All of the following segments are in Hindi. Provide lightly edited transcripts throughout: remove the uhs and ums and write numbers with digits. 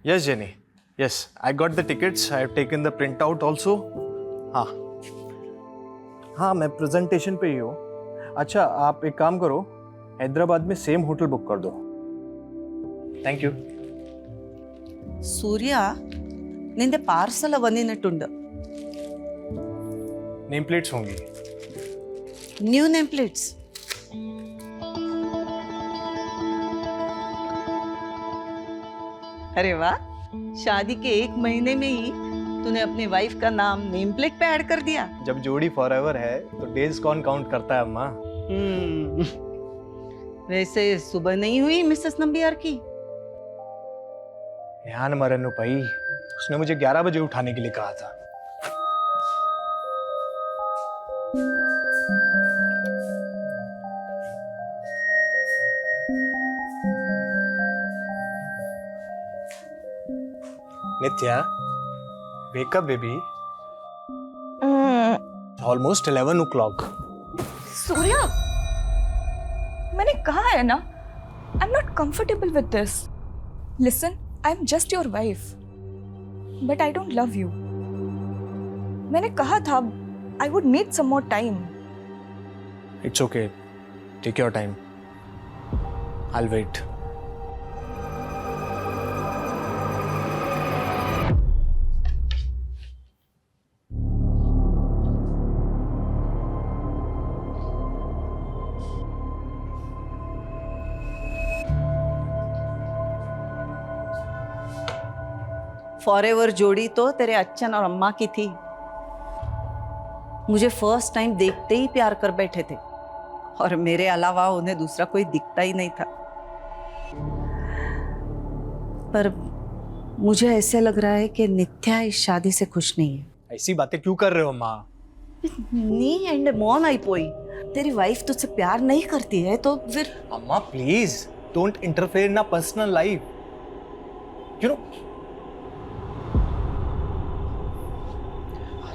Yes, Jenny. Yes, I got the tickets. I have taken the printout also. हाँ हाँ, मैं प्रेजेंटेशन पे ही हूँ. अच्छा, आप एक काम करो, हैदराबाद में सेम होटल बुक कर दो. Thank you. സൂര്യ നിന്റെ പാർസൽ വന്നിട്ടുണ്ട്. नेम प्लेट्स होंगी. New name plates. अरे वाह, शादी के 1 महीने में ही तूने अपनी वाइफ का नाम नेम प्लेट पे ऐड कर दिया. जब जोड़ी फॉरएवर है तो डेज कौन काउंट करता है अम्मा? वैसे सुबह नहीं हुई मिसेस नंबियार की? ध्यान मरनु भाई, उसने मुझे 11 बजे उठाने के लिए कहा था. नित्या, wake up baby. Almost 11 o'clock. Surya, मैंने कहा है ना, I'm not comfortable with this. Listen, I'm just your wife, but I don't love you. मैंने कहा था, I would need some more time. It's okay. Take your time. I'll wait. Forever जोड़ी तो तेरे अच्छन और अम्मा की थी. मुझे फर्स्ट टाइम देखते ही प्यार कर बैठे थे और मेरे अलावा उन्हें दूसरा कोई दिखता ही नहीं था. पर मुझे ऐसे लग रहा है कि नित्या इस शादी से खुश नहीं है. ऐसी बातें क्यों कर रहे हो माँ? नी एंड मौन आई पोई. तेरी वाइफ तुझसे प्यार नहीं करती है तो फिर? अम्मा please don't interfere in personal life. You know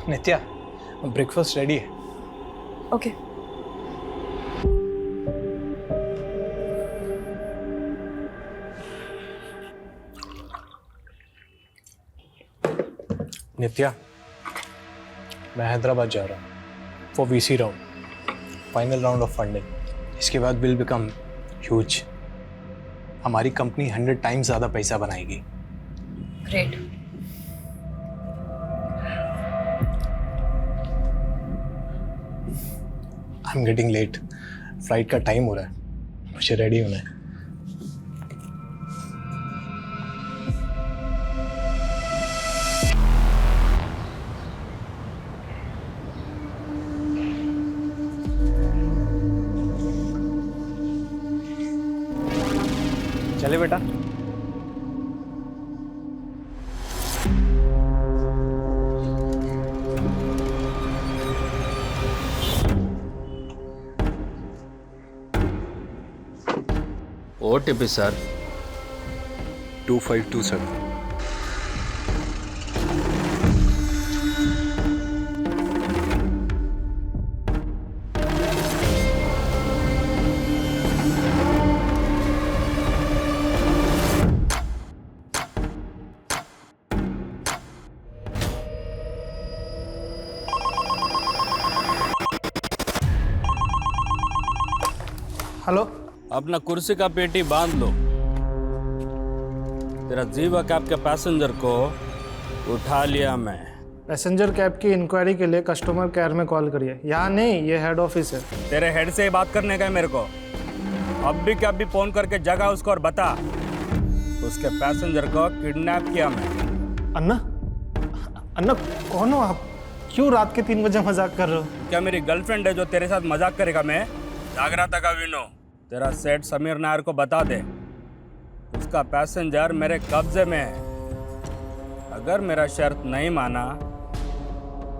Nitya, breakfast ready है. Okay. नित्या, मैं हैदराबाद जा रहा हूँ for VC round, final round of funding. इसके बाद विल बिकम ह्यूज. हमारी कंपनी 100 टाइम्स ज़्यादा पैसा बनाएगी. Great. I am getting late. Flight का टाइम हो रहा है, मुझे रेडी होना है. चले बेटा. OTP sir. 2527. हेलो. अपना कुर्सी का पेटी बांध लो. तेरा जीवा कैब के पैसेंजर को उठा लिया मैं. पैसेंजर कैब की इंक्वायरी के लिए कस्टमर केयर में कॉल करिए. यहाँ नहीं, ये हेड ऑफिस है. तेरे हेड से बात करने का है मेरे को. अब भी क्या भी फोन करके जगा उसको और बता उसके पैसेंजर को किडनैप किया मैं. अन्ना, अन्ना कौन हो आप? क्यों रात के 3 बजे मजाक कर रहे हो? क्या मेरी गर्लफ्रेंड है जो तेरे साथ मजाक करेगा? मैं जाग रहा था का विनो. तेरा सेठ समीर नायर को बता दे उसका पैसेंजर मेरे कब्जे में है. अगर मेरा शर्त नहीं माना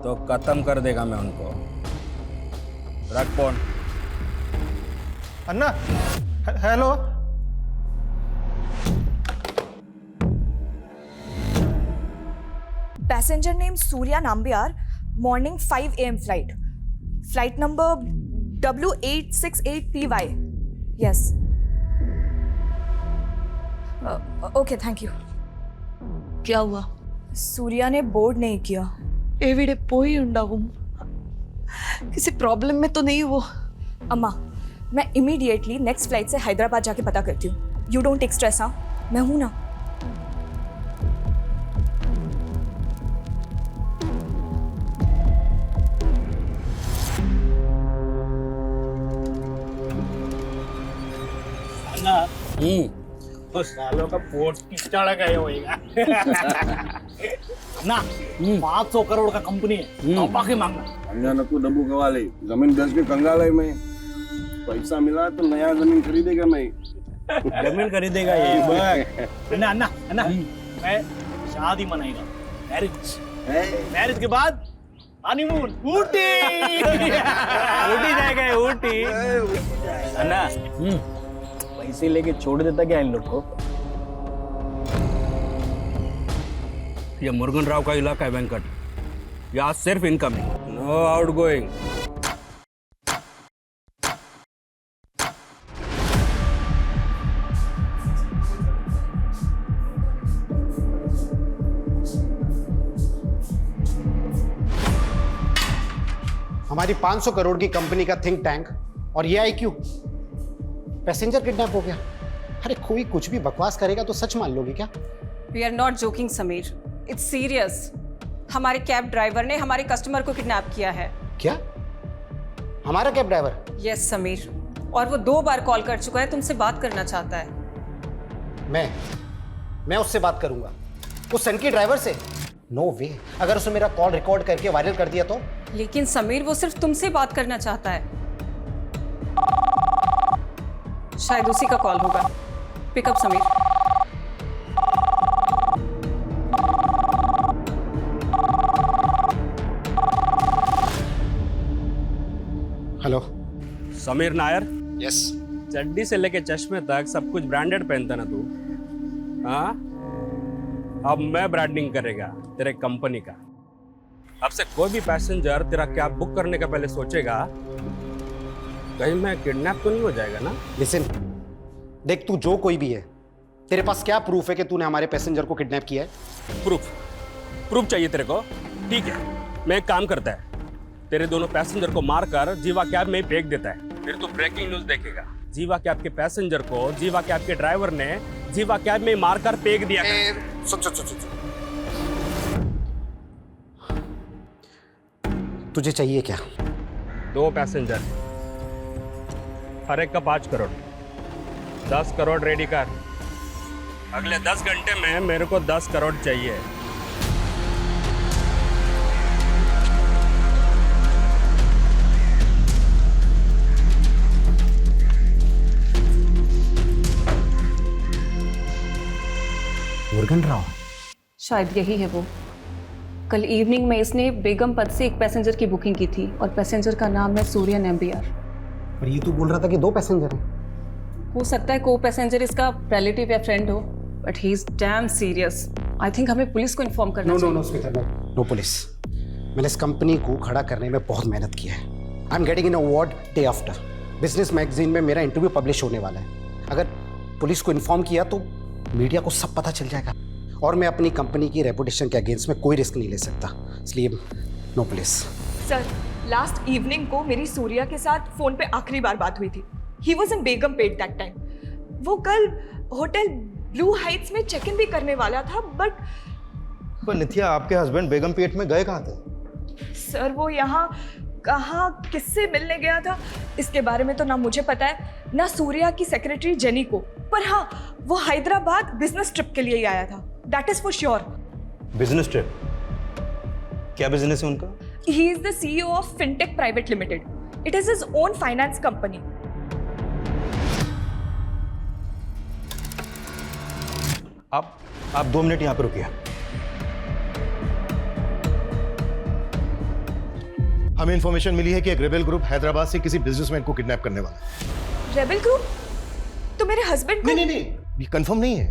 तो खत्म कर देगा मैं उनको. रख phone. Anna, hello. Passenger name Surya Nambiar, morning 5 a.m. flight. Flight number W868PY. Yes. Okay, thank you. क्या हुआ? सूर्या ने बोर्ड नहीं किया। एविडे पोई ഉണ്ടാവും. किसी प्रॉब्लम में तो नहीं वो? अम्मा, मैं इमीडिएटली नेक्स्ट फ्लाइट से हैदराबाद जाके पता करती हूँ। यू डोंट टेक स्ट्रेस, हाँ? मैं हूँ ना। तो सालों का पोस्ट की चढ़ गए होएगा ना। 500 करोड़ का कंपनी है, तो बाकी मांगना। अचानक को डब्बू कमा ले, जमीन बेच के कंगाल है मैं। पैसा मिला तो नया जमीन खरीदेगा मैं। जमीन खरीदेगा ये। अन्ना अन्ना अन्ना, मैं शादी मनाएगा, मैरिज के बाद हनीमून ऊटी। ऊटी जाएगा, ऊटी। अन्ना पैसे लेके छोड़ देता क्या इन लोग को? ये मुरुगन राव का इलाका है वेंकट, यहाँ सिर्फ इनकमिंग, नो आउट गोइंग। हमारी 500 करोड़ की कंपनी का थिंक टैंक और ये IQ, पैसेंजर किडनैप हो गया। अरे कोई कुछ भी बकवास करेगा तो सच मान लोगे क्या? We are not joking Sameer, it's serious. हमारे कैब ड्राइवर ने हमारे कस्टमर को किडनैप किया है। क्या? हमारा कैब ड्राइवर? यस समीर, और वो 2 बार कॉल कर चुका है, तुमसे बात करना चाहता है। मैं उससे बात करूंगा, उस सन की ड्राइवर से? नो वे। अगर उसने मेरा कॉल रिकॉर्ड करके वायरल कर दिया तो? लेकिन समीर वो सिर्फ तुमसे बात करना चाहता है। शायद उसी का कॉल होगा। Pickup Sameer. Hello Sameer Nair, yes. चड्डी से लेके चश्मे तक सब कुछ ब्रांडेड पहनता ना तू? हाँ, अब मैं ब्रांडिंग करेगा तेरे कंपनी का। अब से कोई भी पैसेंजर तेरा कैब बुक करने का पहले सोचेगा कहीं मैं किडनैप तो नहीं हो जाएगा ना। लिसन, देख तू जो कोई भी है, तेरे पास क्या प्रूफ है कि तूने हमारे पैसेंजर को किडनैप किया है? प्रूफ चाहिए तेरे को? ठीक है, मैं एक काम करता है, तेरे दोनों पैसेंजर को मारकर जीवा कैब में ही फेंक देता है। फिर तू ब्रेकिंग न्यूज देखेगा, जीवा कैब के पैसेंजर को जीवा कैब के ड्राइवर ने जीवा कैब में मारकर फेंक दिया। सुन। तुझे चाहिए क्या? 2 पैसेंजर, हर एक का 5 करोड़। 10 करोड़ रेडी कर। अगले 10 घंटे में मेरे को 10 करोड़ चाहिए। मुरुगन राव? शायद यही है वो। कल इवनिंग में इसने बेगम पद से एक पैसेंजर की बुकिंग की थी और पैसेंजर का नाम है सूर्यन MBR। पर ये तो बोल रहा था कि 2 पैसेंजर हैं। हो सकता है को पैसेंजर इसका रिलेटिव या फ्रेंड हो, but he is damn serious. I think हमें पुलिस को इन्फॉर्म करना चाहिए। No Smita, no police. मैंने इस कंपनी को खड़ा करने में बहुत मेहनत की है। आई am getting an award day after. Business magazine में मेरा इंटरव्यू पब्लिश होने वाला है। अगर पुलिस को इन्फॉर्म किया तो मीडिया को सब पता चल जाएगा, और मैं अपनी कंपनी की रेपुटेशन के अगेंस्ट में कोई रिस्क नहीं ले सकता, इसलिए no police. Sir, last evening को मेरी सूर्या के साथ फोन पे आखिरी बार बात हुई थी। He was in Begumpet that time. वो कल होटल ब्लू हाइट्स में चेक इन भी करने वाला था, बट पर नित्या, आपके हस्बैंड बेगमपेट में गए कहाँ थे? सर वो यहाँ कहाँ किससे मिलने गया था इसके बारे में तो ना मुझे पता है ना सूर्या की सेक्रेटरी जेनी को, पर हाँ वो हैदराबाद बिजनेस ट्रिप के लिए ही आया था, that is for sure. Business trip? क्या बिजनेस है उनका? He is the CEO of fintech private limited. It is his own finance company. आप 2 मिनट यहाँ पे रुकिए। हमें इंफॉर्मेशन मिली है कि एक रेबेल ग्रुप हैदराबाद से किसी बिजनेसमैन को किडनैप करने वाला है। Rebel group? तो मेरे हस्बैंड को? नहीं, ये कंफर्म नहीं है,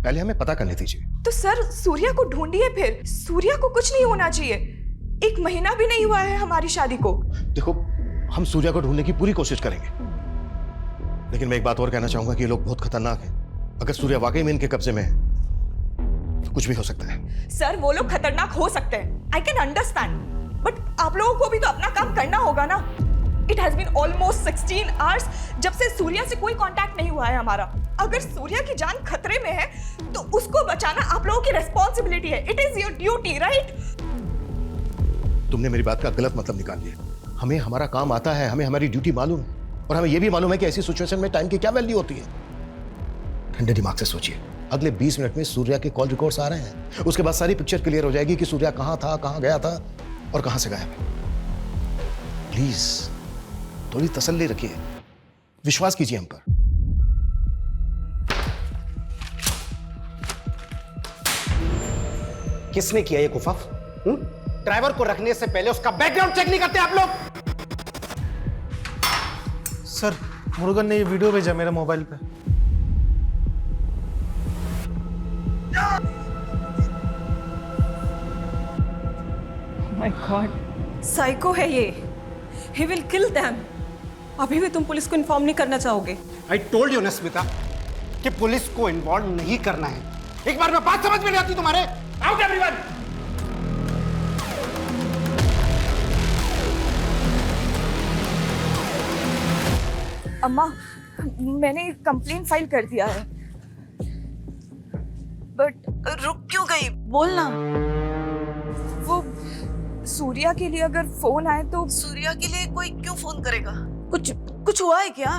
पहले हमें पता करने दीजिए। तो सर सूर्या को ढूंढिए फिर। सूर्या को कुछ नहीं होना चाहिए। 1 महीना भी नहीं हुआ है हमारी शादी को। देखो, हम सूर्या को ढूंढने की पूरी कोशिश करेंगे, लेकिन मैं एक बात और कहना चाहूंगा कि ये लोग बहुत खतरनाक हैं। अगर सूर्या वाकई में इनके कब्जे में है कुछ भी हो सकता है। सर वो लोग खतरनाक हो सकते हैं, आई कैन अंडरस्टैंड, बट आप लोगों को भी तो अपना काम करना होगा ना। It has been almost 16 hours जब से सूर्या से कोई कांटेक्ट नहीं हुआ है हमारा। अगर सूर्या की जान खतरे में है तो उसको बचाना आप लोगों की रिस्पॉन्सिबिलिटी है। It is your duty, right? तुमने मेरी बात का गलत मतलब निकाल लिया। हमें हमारा काम आता है, हमें हमारी ड्यूटी मालूम है, और हमें यह भी मालूम है कि ऐसी सिचुएशन में टाइम की क्या वैल्यू होती है। ठंडे दिमाग से सोचिए, अगले 20 मिनट में सूर्या के कॉल रिकॉर्ड्स आ रहे हैं, उसके बाद सारी पिक्चर क्लियर हो जाएगी कि सूर्या कहां था, कहां गया था और कहां से गायब है। प्लीज थोड़ी तसल्ली रखिए, विश्वास कीजिए हम पर। किसने किया ये कुफाफ? ड्राइवर को रखने से पहले उसका बैकग्राउंड चेक नहीं करते आप लोग? सर मुरुगन ने ये वीडियो भेजा मेरे मोबाइल पे। माय गॉड, साइको है ये। He will kill them. अभी भी तुम पुलिस को इन्फॉर्म नहीं करना चाहोगे? आई टोल्ड यू ना स्मिता कि पुलिस को इन्वॉल्व नहीं करना है। एक बार में बात समझ में नहीं आती तुम्हारे? Out everyone. अम्मा, मैंने कंप्लेंट फाइल कर दिया है, बट रुक क्यों गई? बोलना। वो सूर्या के लिए अगर फोन आए तो सूर्या के लिए कोई क्यों फोन करेगा? कुछ हुआ है क्या?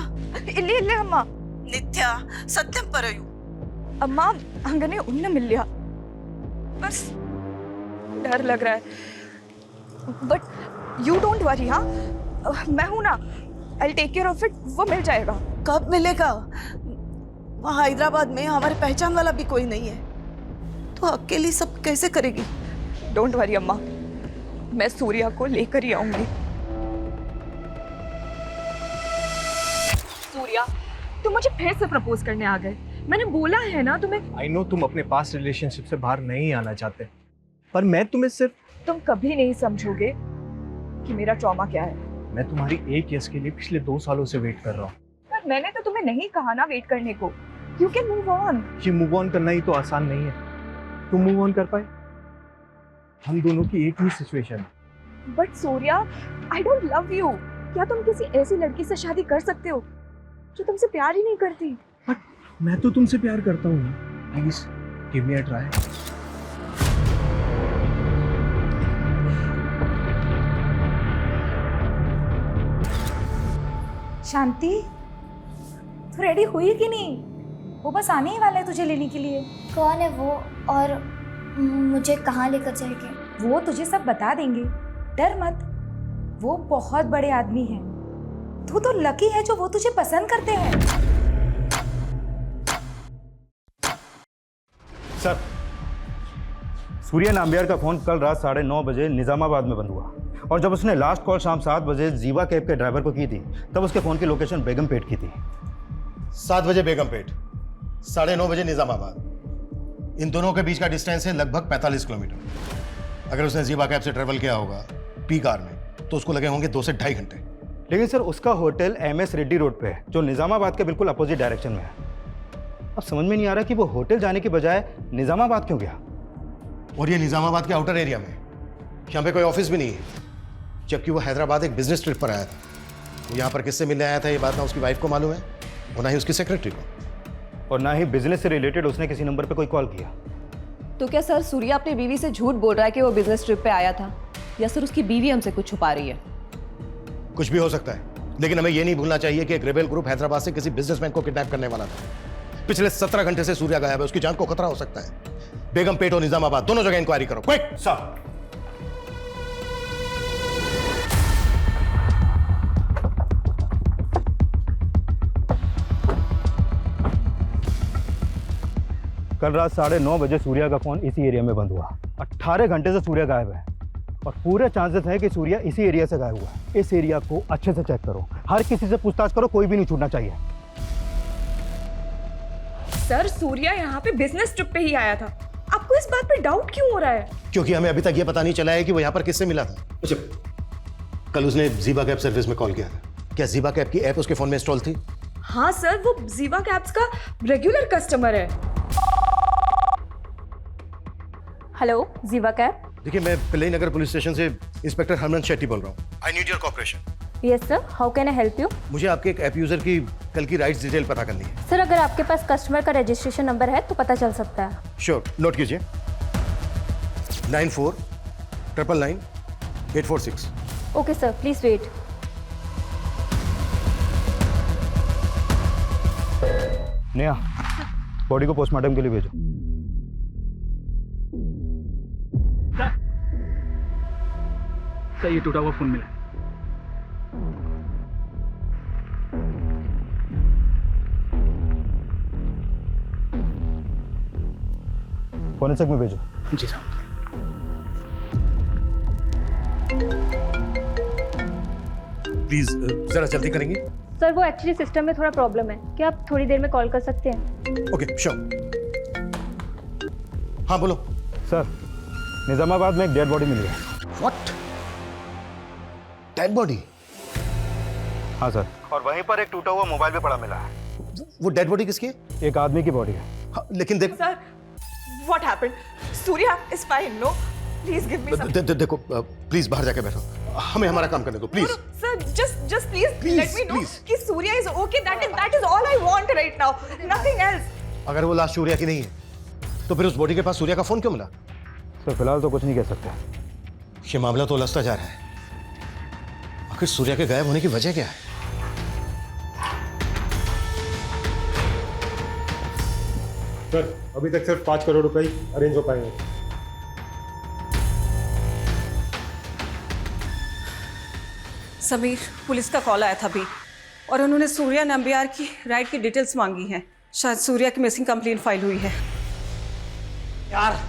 इल्ले इल्ले अम्मा, नित्या सत्यम परयु। अम्मा अंगने उन्ने मिल लिया, बस डर लग रहा है। बट यू डोंट वरी, हाँ मैं हूं ना, I'll take care of it, वो मिल जाएगा। कब मिलेगा? वहाँ हैदराबाद में हमारे पहचान वाला भी कोई नहीं है, तो अकेली सब कैसे करेगी? डोंट वरी अम्मा, मैं सूर्या को लेकर ही आऊंगी। सूर्या, तुम मुझे फिर से प्रपोज करने आ गए। मैंने बोला है ना तुम्हें। आई नो तुम अपने पास्ट रिलेशनशिप से बाहर नहीं आना चाहते, पर मैं तुम्हें सिर्फ। तुम कभी नहीं समझोगे कि मेरा ट्रॉमा क्या है। मैं तुम्हारी एक यस के लिए पिछले 2 सालों से वेट कर रहा हूँ। पर मैंने तो तुम्हें नहीं कहा ना वेट करने को। You can move on. ये मूव ऑन करना ही तो आसान नहीं है। तुम मूव ऑन कर पाए? हम दोनों की एक ही सिचुएशन है। But Surya, I don't love you. क्या तुम किसी ऐसी लड़की से शादी कर सकते हो जो तुमसे प्यार ही नहीं करती? मैं तो तुमसे प्यार करता हूँ। Please give me a try. Shanti, तू रेडी हुई कि नहीं? वो बस आने ही वाला है तुझे लेने के लिए। कौन है वो और मुझे कहाँ लेकर जाएंगे? वो तुझे सब बता देंगे, डर मत। वो बहुत बड़े आदमी हैं। तू तो लकी है जो वो तुझे पसंद करते हैं। सर, सूर्या नाम्बियार का फोन कल रात 9:30 बजे निजामाबाद में बंद हुआ, और जब उसने लास्ट कॉल शाम 7 बजे जीवा कैब के ड्राइवर को की थी, तब उसके फोन की लोकेशन बेगमपेट की थी। 7 बजे बेगमपेट, 9:30 बजे निजामाबाद। इन दोनों के बीच का डिस्टेंस है लगभग 45 किलोमीटर। अगर उसने जीवा कैब से ट्रेवल किया होगा पी कार में, तो उसको लगे होंगे 2 से 2.5 घंटे। लेकिन सर, उसका होटल MS रेड्डी रोड पे है, जो निजामाबाद के बिल्कुल अपोजिट डायरेक्शन में है। अब समझ में नहीं आ रहा कि वो होटल जाने के बजाय निजामाबाद क्यों गया। और ये निजामाबाद के आउटर एरिया में, यहाँ पे कोई ऑफिस भी नहीं है, जबकि वो हैदराबाद एक बिजनेस ट्रिप पर आया था। वो यहाँ पर किससे मिलने आया था ये बात ना उसकी वाइफ को मालूम है और ना ही उसकी सेक्रेटरी को, और ना ही बिजनेस से रिलेटेड उसने किसी नंबर पे कोई कॉल किया। तो क्या सर सूर्या अपनी बीवी से झूठ बोल रहा है कि वो बिजनेस ट्रिप पे आया था, या सर उसकी बीवी हमसे कुछ छुपा रही है? कुछ भी हो सकता है, लेकिन हमें ये नहीं भूलना चाहिए कि एक रेबेल ग्रुप हैदराबाद से किसी बिजनेसमैन को किडनैप करने वाला था। पिछले 17 घंटे से सूर्या गायब है, उसकी जान को खतरा हो सकता है। बेगमपेट और निजामाबाद दोनों जगह इंक्वायरी करो, क्विक। सर, कल रात 9:30 बजे सूर्या का फोन इसी एरिया में बंद हुआ। 18 घंटे से सूर्या गायब है, और पूरे चांसेस हैं कि सूर्या इसी एरिया से गायब हुआ है। इस एरिया को अच्छे से चेक करो, हर किसी से पूछताछ करो, कोई भी नहीं छूटना चाहिए। सर, सूर्या यहाँ पे बिजनेस ट्रिप पे ही आया था। आपको इस बात पे डाउट क्यों हो रहा है? क्योंकि हमें अभी तक ये पता नहीं चला है कि वो यहाँ पर किससे मिला था। अच्छा, कल उसने जीवा कैब सर्विस में कॉल किया था। क्या जीवा कैब की ऐप उसके फोन में इंस्टॉल थी? हाँ सर, वो जीवा कैब्स का रेगुलर कस्टमर है। हेलो, जीवा कैब। देखिए, मैं पिल्लई नगर पुलिस स्टेशन से इंस्पेक्टर हरमन शेट्टी बोल रहा हूँ। I need your cooperation. Yes sir, how can I help you? मुझे आपके एक ऐप यूजर की कल की राइड्स डिटेल पता करनी है। सर, अगर आपके पास कस्टमर का रजिस्ट्रेशन नंबर है तो पता चल सकता है। श्योर, नोट कीजिए। 94999846। Okay sir, please wait. Neha, body को पोस्टमार्टम के लिए भेजो। सर, ये टूटा हुआ फोन मिला। फोरेंसिक में भेजो। जी साहब। प्लीज जरा जल्दी करेंगे। सर, वो एक्चुअली सिस्टम में थोड़ा प्रॉब्लम है। क्या आप थोड़ी देर में कॉल कर सकते हैं? Okay, sure. हाँ बोलो। सर, निजामाबाद में एक डेड बॉडी मिली है। व्हाट? Dead body? हाँ सर। और वहीं पर एक टूटा हुआ मोबाइल भी पड़ा मिला है। वो डेड बॉडी किसकी है? एक आदमी की बॉडी है। हाँ, लेकिन देख Sir, what happened? Surya is fine, no? Please give me some. देखो, प्लीज बाहर जाके बैठो। हमें हमारा काम करने दो, please. Sir, just please let me know please. कि Surya is okay. That is all I want right now. Nothing else. अगर वो लाश सूर्या की नहीं है तो फिर उस बॉडी के पास सूर्या का फोन क्यों मिला? सर, फिलहाल तो कुछ नहीं कह सकते। ये मामला तो उलझता जा रहा है। आखिर सूर्या के गायब होने की वजह क्या है? सर, अभी तक सिर्फ 5 करोड़ रुपए अरेंज हो पाए हैं। समीर, पुलिस का कॉल आया था अभी और उन्होंने सूर्या नंबियार की राइड की डिटेल्स मांगी हैं। शायद सूर्या की मिसिंग कंप्लेंट फाइल हुई है यार।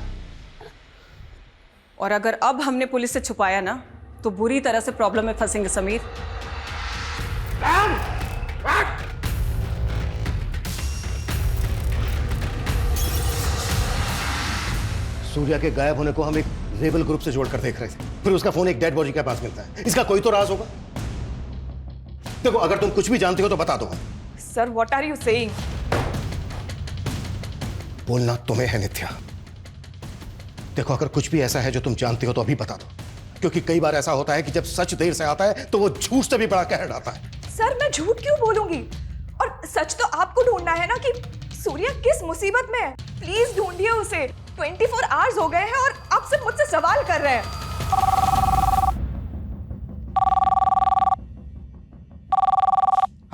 और अगर अब हमने पुलिस से छुपाया ना तो बुरी तरह से प्रॉब्लम में फंसेंगे समीर। सूर्या के गायब होने को हम एक रेबल ग्रुप से जोड़कर देख रहे थे, फिर उसका फोन एक डेड बॉडी के पास मिलता है। इसका कोई तो राज होगा। देखो, अगर तुम कुछ भी जानती हो तो बता दो। Sir, what are you saying? बोलना तुम्हें है नित्या। देखो, अगर कुछ भी ऐसा है जो तुम जानती हो तो अभी बता दो, क्योंकि कई बार ऐसा होता है कि जब सच देर से आता है तो वो झूठ से भी बड़ा कहर आता है। सर, मैं झूठ क्यों बोलूंगी? और सच तो आपको ढूंढना है ना कि सूर्या किस मुसीबत में है। प्लीज ढूंढिए उसे। 24 आवर्स हो गए हैं और आप सिर्फ मुझसे सवाल कर रहे हैं।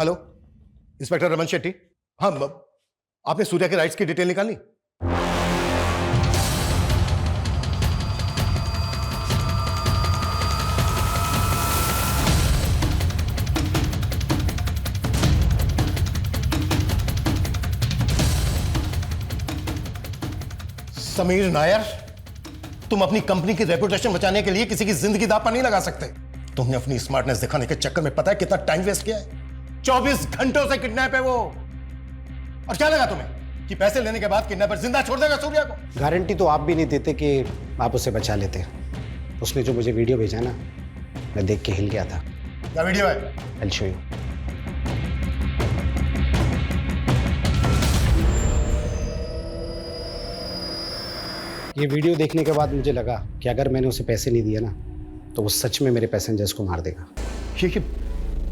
Hello, inspector Raman Shetty. हाँ, आपने सूर्या के राइट्स की डिटेल निकाली? समीर नायर, तुम अपनी कंपनी की रेपुटेशन बचाने के लिए किसी की जिंदगी दांव पर नहीं लगा सकते। तुमने अपनी स्मार्टनेस दिखाने के चक्कर में पता है कितना टाइम वेस्ट किया है? 24 घंटों से किडनैप है वो। और क्या लगा तुम्हें कि पैसे लेने के बाद किडनैपर जिंदा छोड़ देगा सूर्या को? गारंटी तो आप भी नहीं देते कि आप उसे बचा लेते। उसने जो मुझे वीडियो भेजा ना, मैं देख के हिल गया था। क्या वीडियो है? I'll show you. ये वीडियो देखने के बाद मुझे लगा कि अगर मैंने उसे पैसे नहीं दिए ना तो वो सच में मेरे पैसेंजर्स को मार देगा।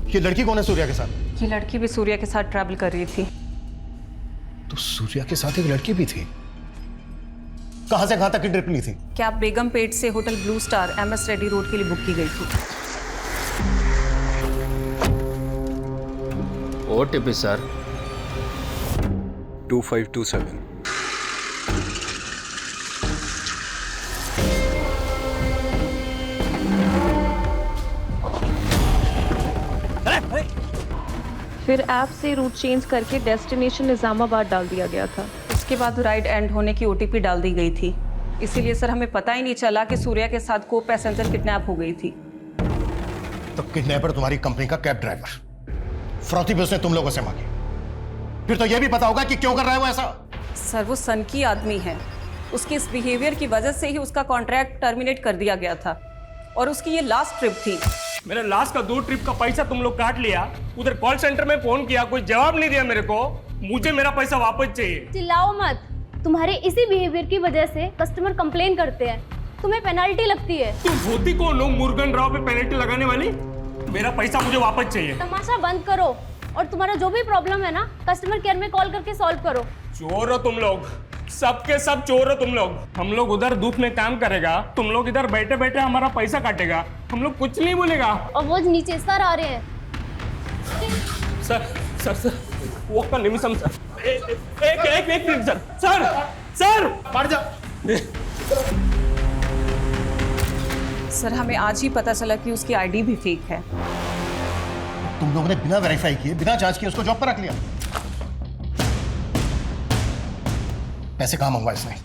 ये लड़की कौन है सूर्या के साथ? ये लड़की भी सूर्या के साथ ट्रैवल कर रही थी। तो सूर्या के साथ एक लड़की भी थी। कहां से कहां तक की ट्रिप ली थी? कैब बेगम पेट से hotel blue star MS Reddy road के लिए बुक की गई थी। OTP sir 2527। फिर ऐप से रूट चेंज करके डेस्टिनेशन निजामाबाद डाल दिया गया था। उसके बाद राइड एंड होने की OTP डाल दी गई थी। इसीलिए सर हमें पता ही नहीं चला कि सूर्या के साथ को पैसेंजर किडनैप हो गई थी। तो किडनैपर तुम्हारी कंपनी का कैब ड्राइवर, फ्रॉती भी उसने तुम लोगों से मांगी। फिर तो यह भी पता होगा कि क्यों कर रहा है वो ऐसा। सर, वो सन की आदमी है। उसके इस बिहेवियर की वजह से ही उसका कॉन्ट्रैक्ट टर्मिनेट कर दिया गया था और उसकी ये लास्ट ट्रिप थी। मेरे लास्ट का 2 ट्रिप का पैसा तुम लोग काट लिया। उधर कॉल सेंटर में फोन किया, कोई जवाब नहीं दिया मेरे को। मुझे मेरा पैसा वापस चाहिए। चिल्लाओ मत, तुम्हारे इसी बिहेवियर की वजह से कस्टमर कंप्लेन करते हैं, तुम्हें पेनल्टी लगती है। तुम होती कौन हो मुर्गन राव पे पेनल्टी लगाने वाली? मेरा पैसा मुझे वापस चाहिए। तमाशा बंद करो और तुम्हारा जो भी प्रॉब्लम है ना कस्टमर केयर में कॉल करके सॉल्व करो। चोर हो तुम लोग, सबके सब चोर हो तुम लोग। हम लोग उधर धूप में काम करेगा, तुम लोग इधर बैठे बैठे हमारा पैसा काटेगा, हम लोग कुछ नहीं बोलेगा। और वो नीचे सर आ रहे हैं। सर सर सर ఒక్క నిమిషం सर, एक मिनट सर, सर सर मर जा। सर हमें आज ही पता चला कि उसकी आईडी भी फेक है। तुम लोगों ने बिना वेरीफाई किए, बिना जांच किए उसको जॉब पर रख लिया। पैसे कहाँ मंगवाए इसने?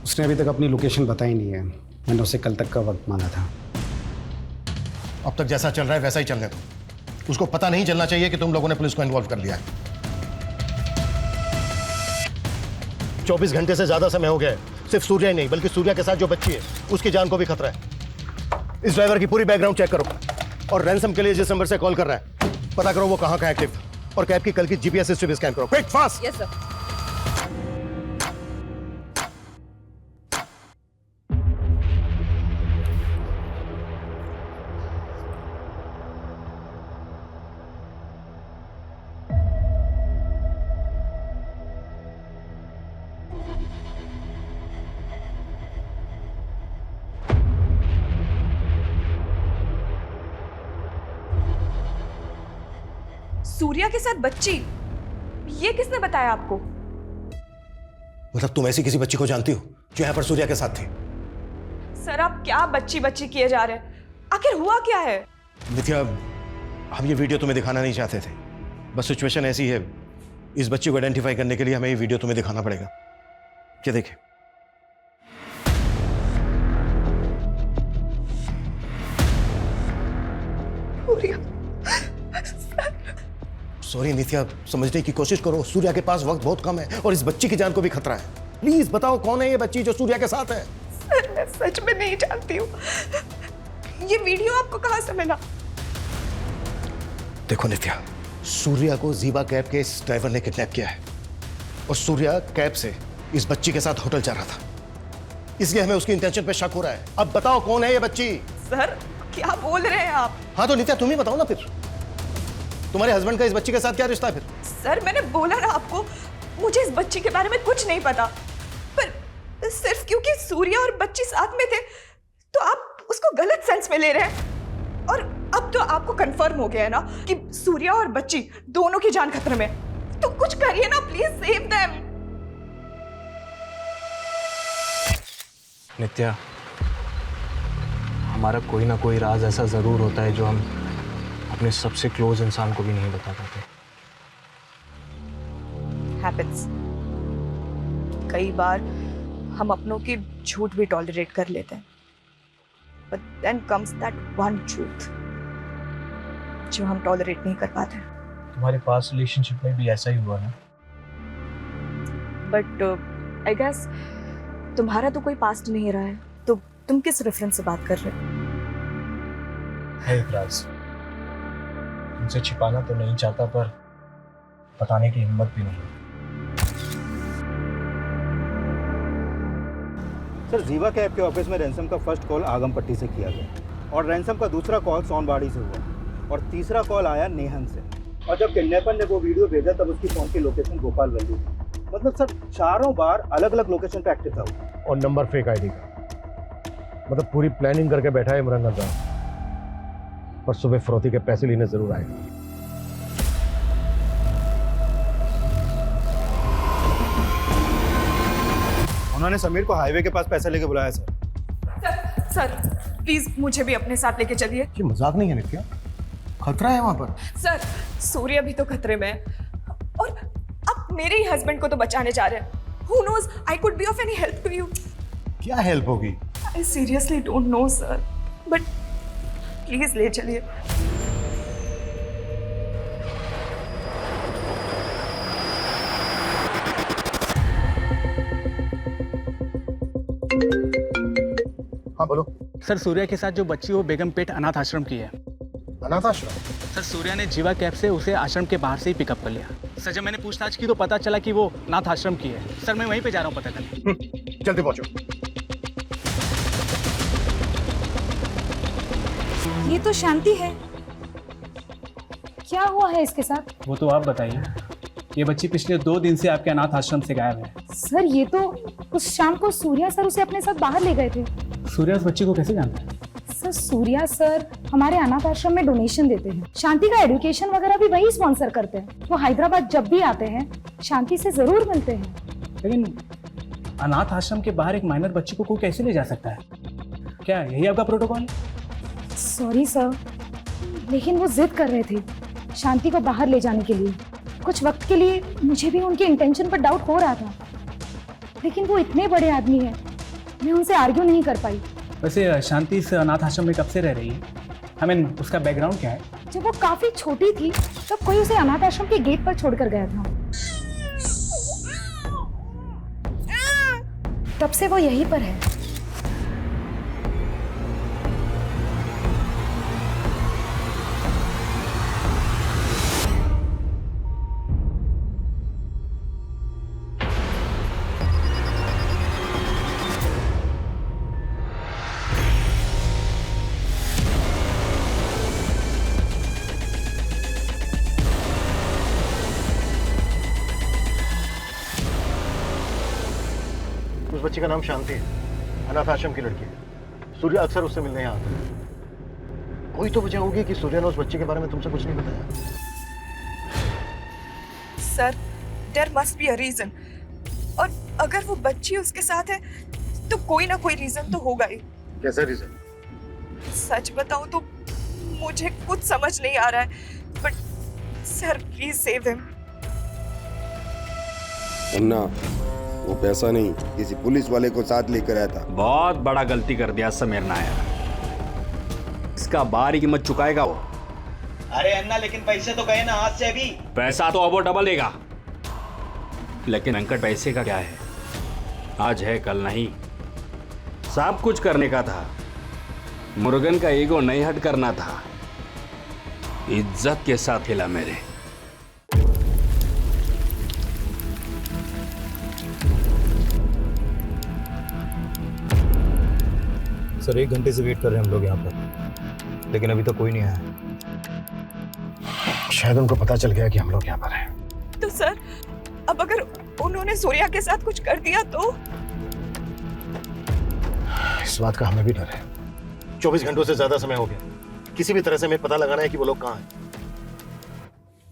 उसने अभी तक अपनी लोकेशन बताई नहीं है। मैंने उसे कल तक का वक्त मांगा था। अब तक जैसा चल रहा है वैसा ही चलने दो। उसको पता नहीं चलना चाहिए कि तुम लोगों ने पुलिस को इन्वॉल्व कर लिया है। 24 घंटे से ज्यादा समय हो गया है। सिर्फ सूर्या ही नहीं बल्कि सूर्या के साथ जो बच्ची है उसकी जान को भी खतरा है। इस ड्राइवर की पूरी बैकग्राउंड चेक करो और रैंसम के लिए जिस नंबर से कॉल कर रहा है पता करो वो कहाँ का एक्टिव, और कैब की कल की जीपीएस हिस्ट्री भी स्कैन करो। Quick fast. Yes sir. Surya के साथ बच्ची, ये किसने बताया आपको? मतलब तुम ऐसी किसी बच्ची को जानती हो जो यहाँ पर सूर्या के साथ थी? सर आप क्या बच्ची बच्ची किए जा रहे हैं? आखिर हुआ क्या है? नित्या, हम ये वीडियो तुम्हें दिखाना नहीं चाहते थे, बस सिचुएशन ऐसी है। इस बच्ची को आइडेंटिफाई करने के लिए हमें ये वीडियो तुम्हें दिखाना पड़ेगा। क्या देखे? सॉरी नित्या, समझने की कोशिश करो। सूर्या के पास वक्त बहुत कम है और इस बच्ची की जान को भी खतरा है। प्लीज बताओ कौन है ये बच्ची जो सूर्या के साथ है? सर मैं सच में नहीं जानती हूँ। ये वीडियो आपको कहाँ से मिला? देखो नित्या, सूर्या को जीवा कैब के इस ड्राइवर ने किडनैप किया है और सूर्या कैब से इस बच्ची के साथ होटल जा रहा था, इसलिए हमें उसकी इंटेंशन पे शक हो रहा है। अब बताओ कौन है ये बच्ची? सर क्या बोल रहे हैं आप? हाँ तो नित्या तुम ही बताओ ना फिर, तुम्हारे हस्बैंड का इस बच्ची के साथ क्या रिश्ता है फिर? सर मैंने बोला ना आपको, मुझे इस बच्ची के बारे में कुछ नहीं पता, पर सिर्फ क्योंकि सूर्या और बच्ची साथ में थे तो आप उसको गलत सेंस में ले रहे हैं। और अब तो आपको कंफर्म हो गया है ना कि सूर्या और बच्ची दोनों की जान खतरे में। तो कुछ करिए ना, प्लीज सेव देम। नित्या, हमारा कोई ना कोई राज ऐसा जरूर होता है जो हम अपने सबसे क्लोज इंसान को भी नहीं बता पाते। हैपेंस। कई बार हम अपनों की झूठ भी टॉलरेट कर लेते हैं, but then comes that one truth जो हम टॉलरेट नहीं कर पाते। तुम्हारे पास रिलेशनशिप में भी ऐसा ही हुआ ना? बट आई गेस तुम्हारा तो कोई पास्ट नहीं रहा है, तो तुम किस रेफरेंस से बात कर रहे हो? है एक राज, तुमसे छिपाना तो नहीं चाहता पर बताने की हिम्मत भी नहीं। सर जीवा कैब के ऑफिस में रैंसम का फर्स्ट कॉल आगमपट्टी से किया गया और रैंसम का दूसरा कॉल सोनबाड़ी से हुआ और तीसरा कॉल आया नेहन से। और जब किडनैपर ने वो वीडियो भेजा तब उसकी फोन की लोकेशन गोपाल वैली थी। मतलब सर चारों बार अलग अलग लोकेशन पे एक्टिव था वो। और नंबर फेक आईडी का, मतलब पूरी प्लानिंग करके बैठा है इमरान खान, पर सुबह फरोती के पैसे लेने जरूर आएगा। उन्होंने समीर को हाईवे के पास पैसे लेके बुलाया सर। सर प्लीज मुझे भी अपने साथ लेके चलिए। ये मजाक नहीं है नित्या, खतरा है वहां पर। सर सूर्या भी तो खतरे में है और आप मेरे ही हस्बैंड को तो बचाने जा रहे हैं। Who knows, I could be of any help to you. क्या हेल्प होगी? I seriously don't know, sir. But please ले चलिए। हाँ बोलो। सर सूर्या के साथ जो बच्ची वो बेगमपेट अनाथ आश्रम की है। अनाथ आश्रम? सर सूर्या ने जीवा कैब से उसे आश्रम के बाहर से ही पिकअप कर लिया। सर जब मैंने पूछताछ की तो पता चला कि वो अनाथ आश्रम की है। सर मैं वहीं पे जा रहा हूँ पता करने। जल्दी पहुंचो। ये तो शांति है। क्या हुआ है इसके साथ? वो तो आप बताइए। ये बच्ची पिछले 2 दिन से आपके अनाथ आश्रम से गायब है। सर ये तो उस शाम को सूर्या सर उसे अपने साथ बाहर ले गए थे। सूर्या उस बच्ची को कैसे जानता है? सर सूर्या सर हमारे अनाथ आश्रम में डोनेशन देते हैं। शांति का एजुकेशन वगैरह भी वही स्पॉन्सर करते हैं। वो हैदराबाद जब भी आते हैं शांति से जरूर मिलते हैं। लेकिन अनाथ आश्रम के बाहर एक माइनर बच्ची को कोई कैसे ले जा सकता है? क्या यही आपका प्रोटोकॉल? सॉरी सर, लेकिन वो जिद कर रहे थे शांति को बाहर ले जाने के लिए। कुछ वक्त के लिए मुझे भी उनके इंटेंशन पर डाउट हो रहा था, लेकिन वो इतने बड़े आदमी हैं, मैं उनसे आर्ग्यू नहीं कर पाई। वैसे शांति इस अनाथ आश्रम में कब से रह रही है? आई मीन उसका बैकग्राउंड क्या है? जब वो काफी छोटी थी तब कोई उसे अनाथ आश्रम के गेट पर छोड़कर गया था। तब से वो यहीं पर है। उस बच्ची का नाम शांति है, अनाथ आश्रम की लड़की है। सूर्य अक्सर उससे मिलने यहाँ आता है। कोई तो वजह होगी कि सूर्य ने उस बच्ची के बारे में तुमसे कुछ नहीं बताया। Sir there must be a reason, और अगर वो बच्ची उसके साथ है तो कोई ना कोई रीजन तो होगा ही। कैसा रीजन? सच बताऊं तो मुझे कुछ समझ नहीं आ रहा है, but sir please save him. Anna, वो पैसा नहीं किसी पुलिस वाले को साथ लेकर आया था। बहुत बड़ा गलती कर दिया समीर नायर। इसका बाहरी कीमत चुकाएगा वो। अरे अन्ना, लेकिन पैसे तो गए ना हाथ से अभी। पैसा तो अब वो डबल लेगा, लेकिन अंकट पैसे का क्या है? आज है कल नहीं। सब कुछ करने का था, मुर्गन का ईगो नहीं हट करना था। इज्जत के साथ हिला मेरे। सर 1 घंटे से वेट कर रहे हैं हम लोग यहाँ पर, लेकिन अभी तक कोई नहीं आया। शायद उनको पता चल गया कि हम लोग यहाँ पर हैं। तो सर अब अगर उन्होंने सूर्या के साथ कुछ कर दिया तो? इस बात का हमें भी डर है। 24 घंटों से ज्यादा समय हो गया। किसी भी तरह से हमें पता लगाना है कि वो लोग कहाँ हैं।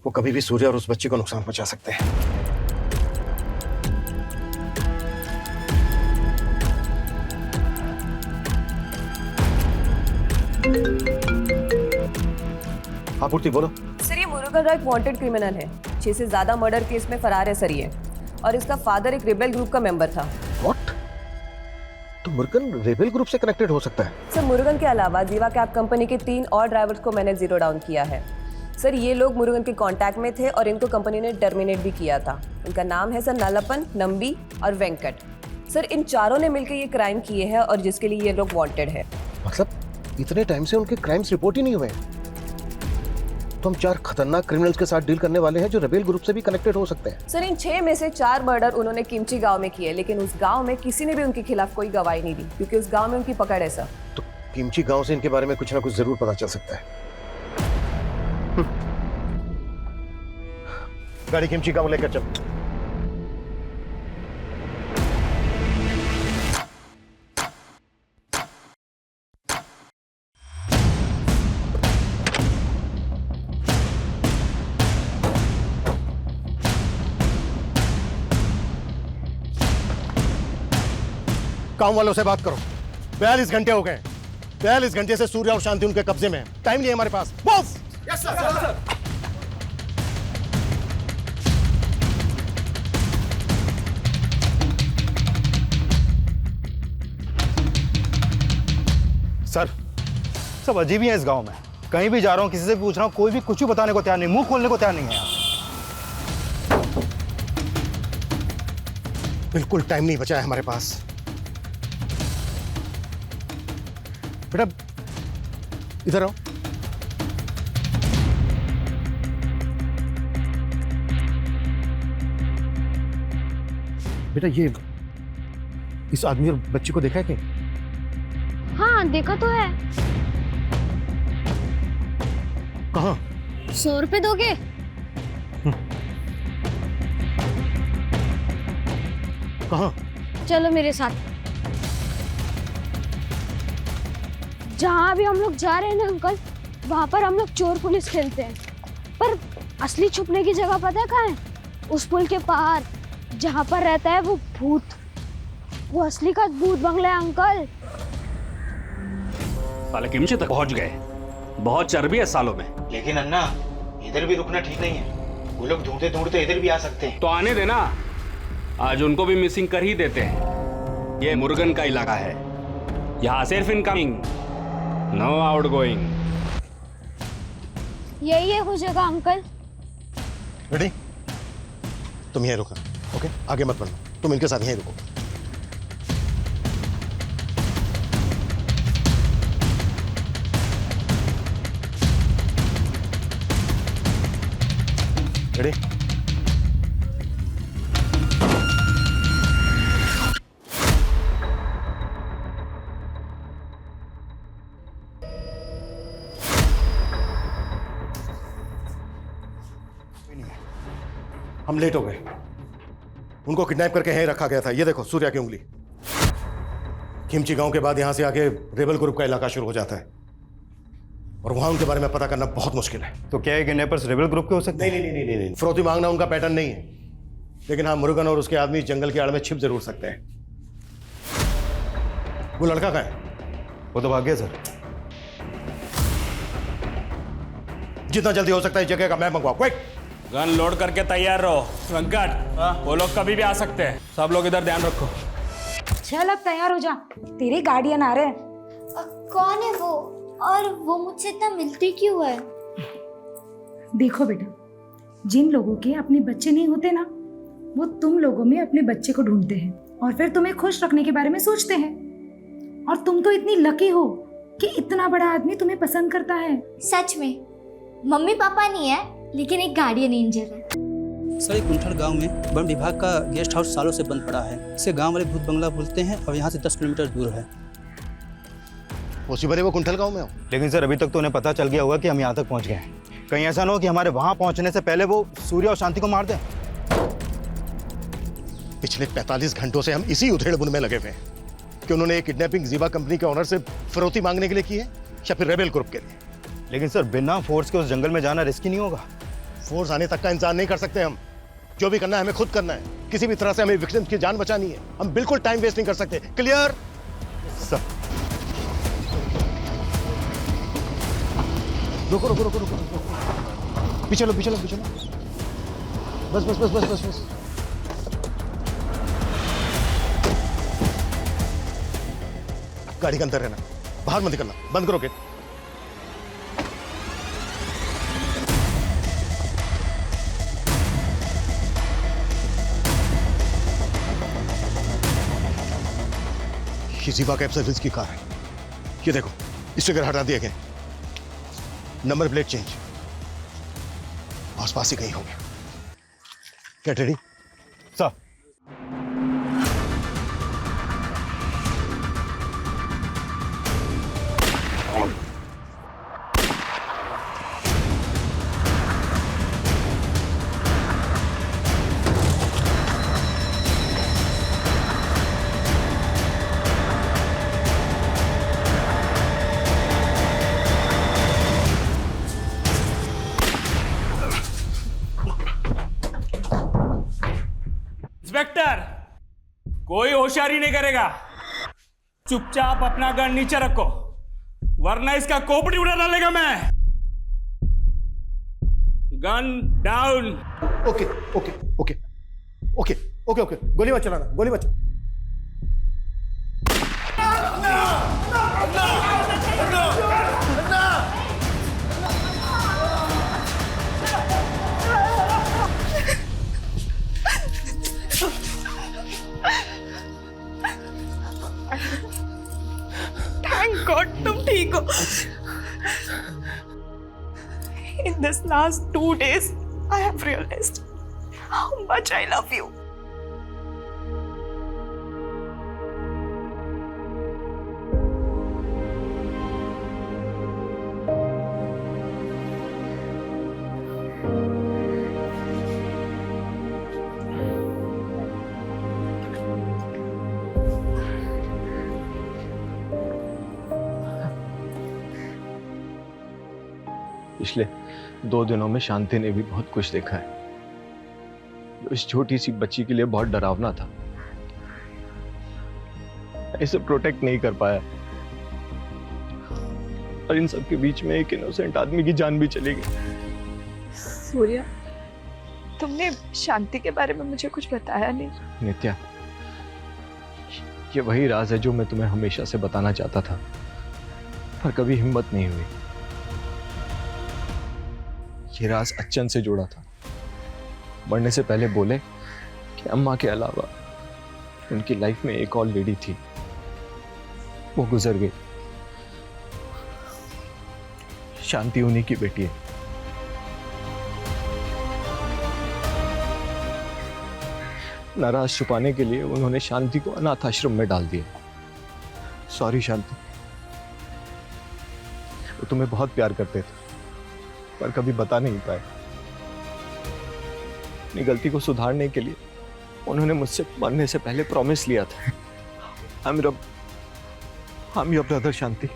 वो कभी भी सूर्य और उस बच्ची को नुकसान पहुंचा सकते हैं। हाँ पूर्ति बोलो। सर ये मुरुगन राय एक वांटेड क्रिमिनल है। 6 से ज्यादा मर्डर केस में फरार है सर ये, और इसका फादर एक रेबेल ग्रुप का मेंबर था। व्हाट? तो मुरुगन रेबेल ग्रुप से कनेक्टेड हो सकता है? सर मुरुगन के अलावा जीवा कैब कंपनी के 3 और ड्राइवर्स को मैंने जीरो डाउन किया है। सर ये लोग मुरुगन के कांटेक्ट में थे और इनको कंपनी ने टर्मिनेट भी किया था। इनका नाम है सर नलपन, नंबी और वेंकट। सर इन चारों ने मिलकर ये क्राइम किए हैं और जिसके लिए ये लोग वांटेड है। मतलब इतने टाइम से उनके क्राइम्स रिपोर्ट ही नहीं हुए? तो हम 4 खतरनाक क्रिमिनल्स के साथ डील करने वाले हैं जो रेबेल ग्रुप से भी कनेक्टेड हो सकते हैं। सर इन 6 में से 4 मर्डर उन्होंने किमची गांव में किए, लेकिन उस गांव में किसी ने भी उनके खिलाफ कोई गवाही नहीं दी क्योंकि उस गांव में उनकी पकड़ है सर। तो किमची गांव से इनके बारे में कुछ ना कुछ जरूर पता चल सकता है। गाड़ी किमची गांव लेकर चल। गांव वालों से बात करो। 42 घंटे हो गए। 42 घंटे से सूर्य और शांति उनके कब्जे में है। टाइम नहीं है हमारे पास। मूव! Yes sir. सर सब अजीब ही है इस गांव में। कहीं भी जा रहा हूँ, किसी से भी पूछ रहा हूँ, कोई भी कुछ भी बताने को तैयार नहीं, मुंह खोलने को तैयार नहीं है यहाँ। बिल्कुल टाइम नहीं बचा है हमारे पास। बेटा इधर आओ। बेटा ये इस आदमी और बच्ची को देखा है कि? हाँ देखा तो है। कहाँ? 100 रुपए दोगे? कहाँ? चलो मेरे साथ। जहाँ भी हम लोग जा रहे हैं ना अंकल, वहाँ पर हम लोग चोर पुलिस खेलते हैं। पर असली छुपने की जगह पता है कहाँ है? उस पुल के पार, जहाँ पर रहता है वो भूत। वो असली का भूत बंगला है अंकल। साले किमचे तक पहुंच गए। बहुत चर्बी है सालों में। लेकिन अन्ना, इधर भी रुकना ठीक नहीं है। वो लोग ढूंढते ढूंढते इधर भी आ सकते हैं। तो आने देना, आज उनको भी मिसिंग कर ही देते हैं। ये मुरुगन का इलाका है, यहाँ सिर्फ इनकमिंग, नो आउटगोइंग। यही है वो जगह अंकल। रेडी? तुम यहीं रुको, ओके? आगे मत बढ़ना, तुम इनके साथ यहीं रुको। रेडी? हम लेट हो गए। उनको किडनैप करके यहीं रखा गया था। ये देखो सूर्या की उंगली। खिमची गांव के बाद यहां से आगे रेबल ग्रुप का इलाका शुरू हो जाता है और वहां उनके बारे में पता करना बहुत मुश्किल है। तो क्या है किडनैपर्स रेबल ग्रुप के हो सकते हैं? नहीं। फिरौती मांगना उनका पैटर्न नहीं है, लेकिन हाँ मुरुगन और उसके आदमी जंगल की आड़ में छिप जरूर सकते हैं। वो लड़का कहाँ है? वो तो भाग गया सर। जितना जल्दी हो सकता है इस जगह का मैप मंगवाओ, क्विक। गन लोड करके तैयार रहो। वेंकट, वो लोग कभी भी आ सकते हैं। सब लोग इधर ध्यान रखो। चल अब तैयार हो जा, तेरे गार्डियन आ रहे हैं। कौन है वो, और वो मुझसे इतना मिलती क्यों है? देखो बेटा, जिन लोगों के अपने बच्चे नहीं होते ना, वो तुम लोगों में अपने बच्चे को ढूंढते हैं और फिर तुम्हें खुश रखने के बारे में सोचते हैं। और तुम तो इतनी लकी हो कि इतना बड़ा आदमी तुम्हें पसंद करता है। सच में मम्मी पापा नहीं है, लेकिन एक गार्डियन एंजल है। सर, एक कुंठल गांव में वन विभाग का गेस्ट हाउस सालों से बंद पड़ा है। इसे गांव वाले भूत बंगला बोलते हैं और यहाँ से 10 किलोमीटर दूर है। उसी बड़े वो कुंठल गांव में हो। लेकिन सर अभी तक तो उन्हें पता चल गया होगा कि हम यहाँ तक पहुँच गए हैं। कहीं ऐसा ना हो कि हमारे वहाँ पहुँचने से पहले वो सूर्य और शांति को मार दें। पिछले 45 घंटों से हम इसी उधेड़-बुन में लगे हुए हैं कि उन्होंने एक किडनैपिंग जीवा कंपनी के ओनर से फिरौती मांगने के लिए की है या फिर रेबेल ग्रुप के लिए। लेकिन सर बिना फोर्स के उस जंगल में जाना रिस्की नहीं होगा? फोर्स आने तक का इंतजार नहीं कर सकते हम। जो भी करना है हमें खुद करना है। किसी भी तरह से हमें विक्टिम्स की जान बचानी है। हम बिल्कुल टाइम वेस्ट नहीं कर सकते। क्लियर? सर रुको। पीछे लो। बस। गाड़ी के अंदर रहना, बाहर मत निकलना। बंद करो गेट। ये जीवा कैब सर्विस की कार है। ये देखो, स्टिकर हटा दिए गए, नंबर प्लेट चेंज। आसपास ही कहीं होंगे। Get ready sir. इंस्पेक्टर, कोई होशियारी नहीं करेगा। चुपचाप अपना गन नीचे रखो, वरना इसका खोपड़ी उड़ा डालेगा मैं। Gun down. ओके। गोली मत चलाना, गोली मत। Thank God तुम ठीक हो। In this last 2 days, I have realized how much I love you. पिछले 2 दिनों में शांति ने भी बहुत कुछ देखा है जो इस छोटी सी बच्ची के लिए बहुत डरावना था। इसे प्रोटेक्ट नहीं कर पाया और इन सब के बीच में एक इनोसेंट आदमी की जान भी चली गई। सूर्या, तुमने शांति के बारे में मुझे कुछ बताया नहीं। नित्या, ये वही राज है जो मैं तुम्हें हमेशा से बताना चाहता था, पर कभी हिम्मत नहीं हुई। ये राज अच्छन से जुड़ा था। मरने से पहले बोले कि अम्मा के अलावा उनकी लाइफ में एक और लेडी थी, वो गुजर गई। शांति उन्हीं की बेटी है। नाराज छुपाने के लिए उन्होंने शांति को अनाथ आश्रम में डाल दिया। सॉरी शांति, वो तुम्हें बहुत प्यार करते थे पर कभी बता नहीं पाए। अपनी गलती को सुधारने के लिए उन्होंने मुझसे मरने से पहले प्रॉमिस लिया था। I'm your brother Shanti.